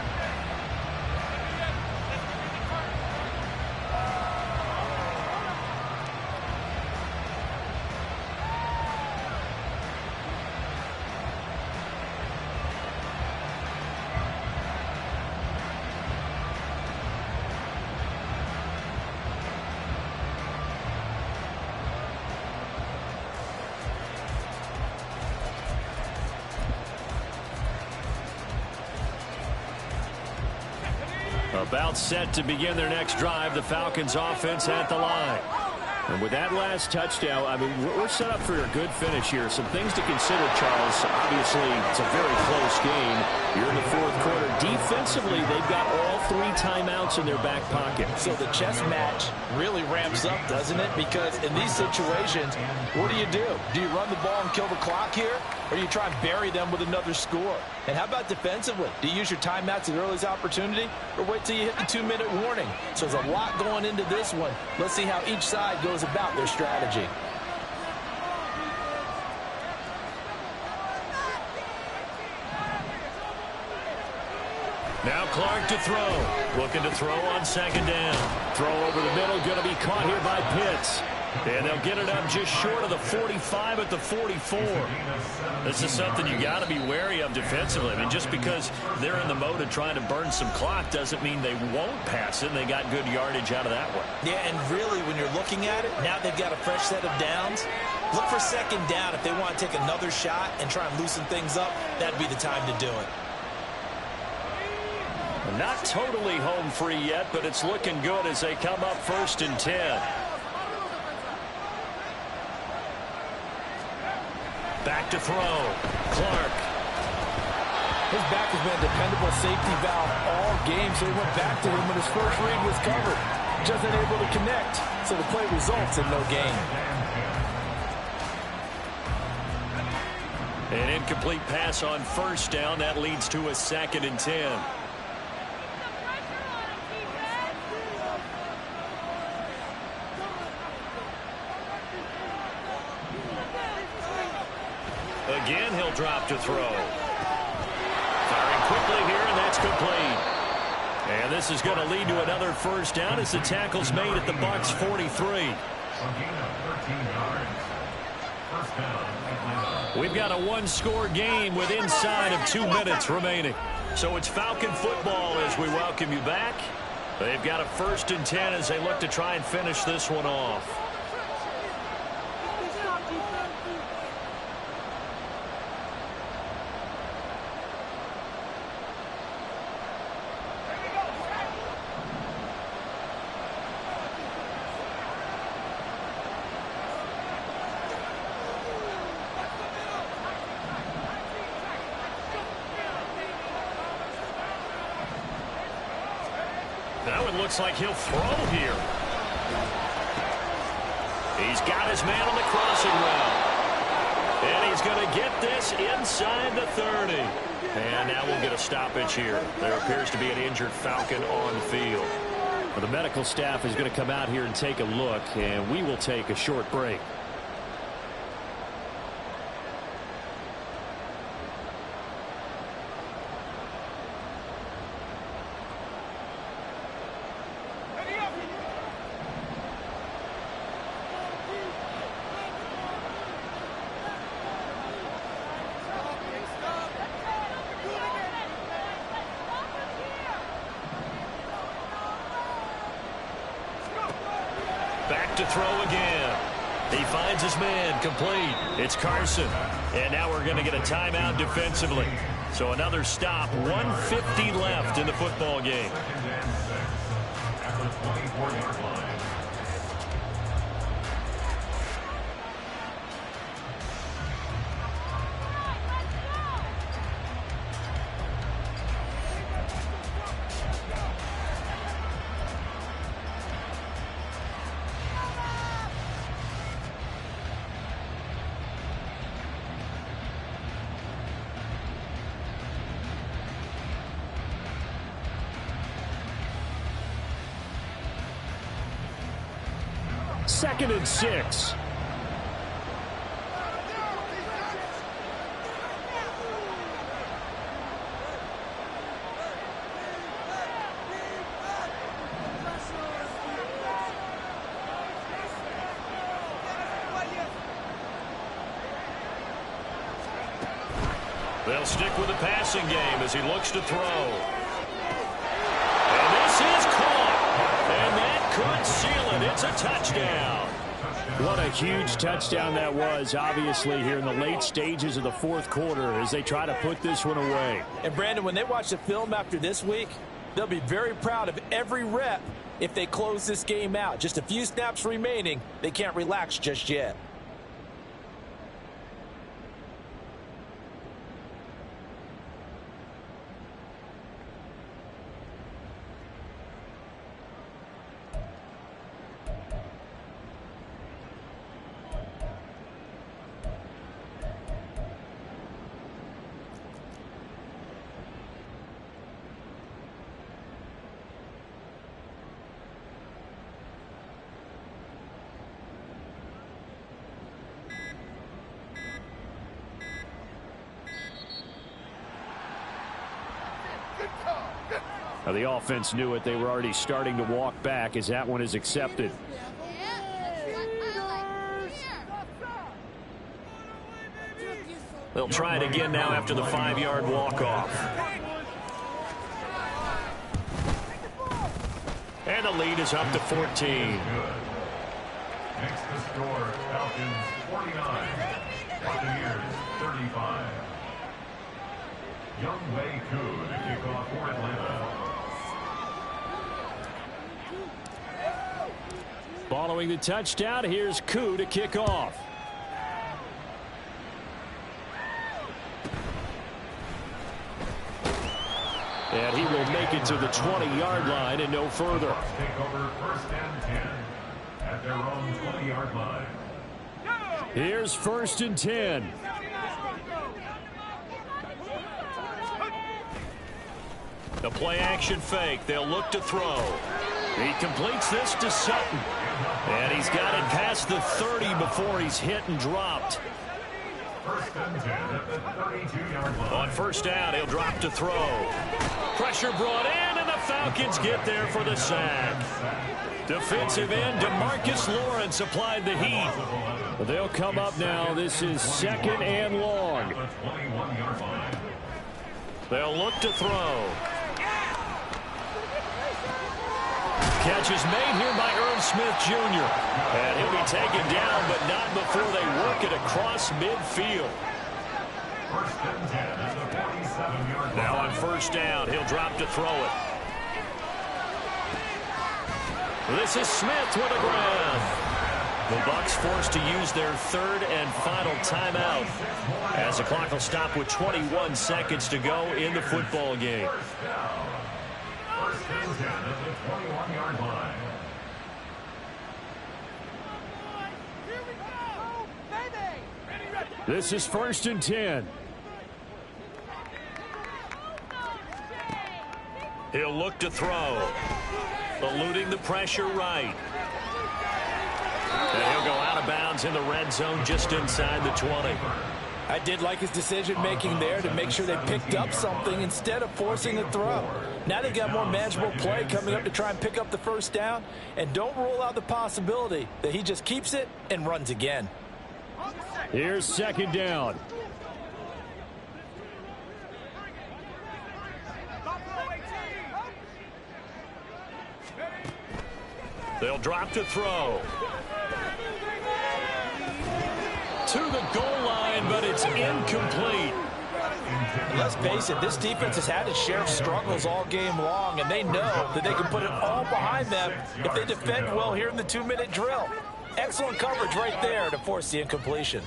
About set to begin their next drive. The Falcons offense at the line. And with that last touchdown, I mean, we're set up for a good finish here. Some things to consider, Charles. Obviously, it's a very close game. You're in the fourth quarter. Defensively, they've got all 3 timeouts in their back pocket. So the chess match really ramps up, doesn't it? Because in these situations, what do? Do you run the ball and kill the clock here? Or do you try and bury them with another score? And how about defensively? Do you use your timeouts at earliest opportunity? Or wait till you hit the 2-minute warning? So there's a lot going into this one. Let's see how each side goes about their strategy. Now Clark to throw. Looking to throw on second down. Throw over the middle, going to be caught here by Pitts. And they'll get it up just short of the 45 at the 44. This is something you got to be wary of defensively. I mean, just because they're in the mode of trying to burn some clock doesn't mean they won't pass it. And they got good yardage out of that one. Yeah, and really, when you're looking at it, now they've got a fresh set of downs. Look for second down if they want to take another shot and try and loosen things up. That'd be the time to do it. Not totally home free yet, but it's looking good as they come up 1st and 10. Back to throw. Clark. His back has been a dependable safety valve all game, so he went back to him when his first read was covered. Just unable to connect, so the play results in no gain. An incomplete pass on 1st down. That leads to a 2nd and 10. Again, he'll drop to throw. Firing quickly here, and that's complete. And this is going to lead to another 1st down as the tackle's made at the Bucs 43. We've got a 1-score game with inside of 2 minutes remaining. So it's Falcon football as we welcome you back. They've got a 1st and 10 as they look to try and finish this one off. Now it looks like he'll throw here. He's got his man on the crossing route. And he's going to get this inside the 30. And now we'll get a stoppage here. There appears to be an injured Falcon on the field. Well, the medical staff is going to come out here and take a look, and we will take a short break. Back to throw again. He finds his man complete. It's Carson. And now we're going to get a timeout defensively. So another stop. 1:50 left in the football game. At the 24-yard line. Second and 6. They'll stick with the passing game as he looks to throw. And this is caught. And that could seal it. It's a touchdown. What a huge touchdown that was, obviously, here in the late stages of the fourth quarter as they try to put this one away. And, Brandon, when they watch the film after this week, They'll be very proud of every rep if they close this game out. Just a few snaps remaining. They can't relax just yet. Now, the offense knew it. They were already starting to walk back as that one is accepted. They'll try it again now after the 5-yard walk-off. And the lead is up to 14. Makes the score Falcons 49, Buccaneers 35. Young Wei Koo to kick off for Atlanta. Following the touchdown, here's Koo to kick off. And he will make it to the 20-yard line and no further. Take over 1st and 10 at their own 20-yard line. Here's 1st and 10. The play-action fake. They'll look to throw. He completes this to Sutton. And he's got it past the 30 before he's hit and dropped. 1st and 10 at the 32-yard line. On 1st down, he'll drop to throw. Pressure brought in, and the Falcons get there for the sack. Defensive end DeMarcus Lawrence applied the heat. They'll come up now. This is 2nd and long. The 21-yard line. They'll look to throw. Catch is made here by Irv Smith Jr. And he'll be taken down, but not before they work it across midfield. 1st and 10 at the 47-yard line. Now on 1st down, he'll drop to throw it. This is Smith with a grab. The Bucs forced to use their 3rd and final timeout as the clock will stop with 21 seconds to go in the football game. 1st and 10 at the 21-yard line. This is 1st and 10. He'll look to throw. Eluding the pressure right. And he'll go out of bounds in the red zone just inside the 20. I did like his decision-making there to make sure they picked up something instead of forcing a throw. Now they got more manageable play coming up to try and pick up the 1st down. And don't rule out the possibility that he just keeps it and runs again. Here's 2nd down. They'll drop to throw. To the goal line, but it's incomplete. Let's face it, this defense has had its share of struggles all game long, and they know that they can put it all behind them if they defend well here in the 2-minute drill. Excellent coverage right there to force the incompletion.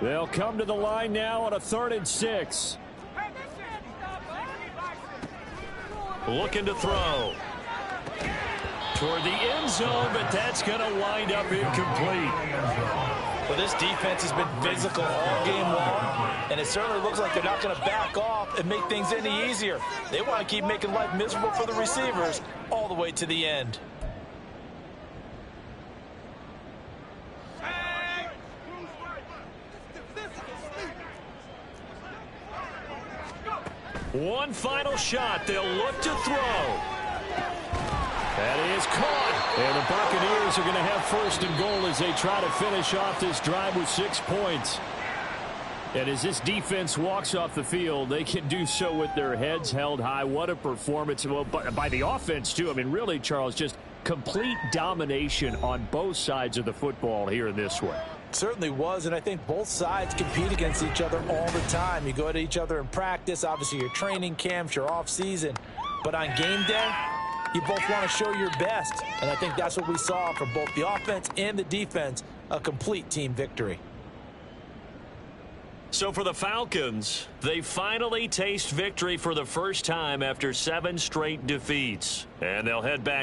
They'll come to the line now on a 3rd and 6. Looking to throw. Toward the end zone, but that's going to wind up incomplete. Well, this defense has been physical all game long, and it certainly looks like they're not going to back off and make things any easier. They want to keep making life miserable for the receivers all the way to the end. One final shot. They'll look to throw. That is caught. And the Buccaneers are going to have 1st and goal as they try to finish off this drive with 6 points. And as this defense walks off the field, they can do so with their heads held high. What a performance by the offense, too. I mean, really, Charles, just complete domination on both sides of the football here in this one. Certainly was, and I think both sides compete against each other all the time. You go at each other in practice, obviously your training camps, your off-season, but on game day, you both want to show your best, and I think that's what we saw from both the offense and the defense, a complete team victory. So for the Falcons, they finally taste victory for the first time after 7 straight defeats, and they'll head back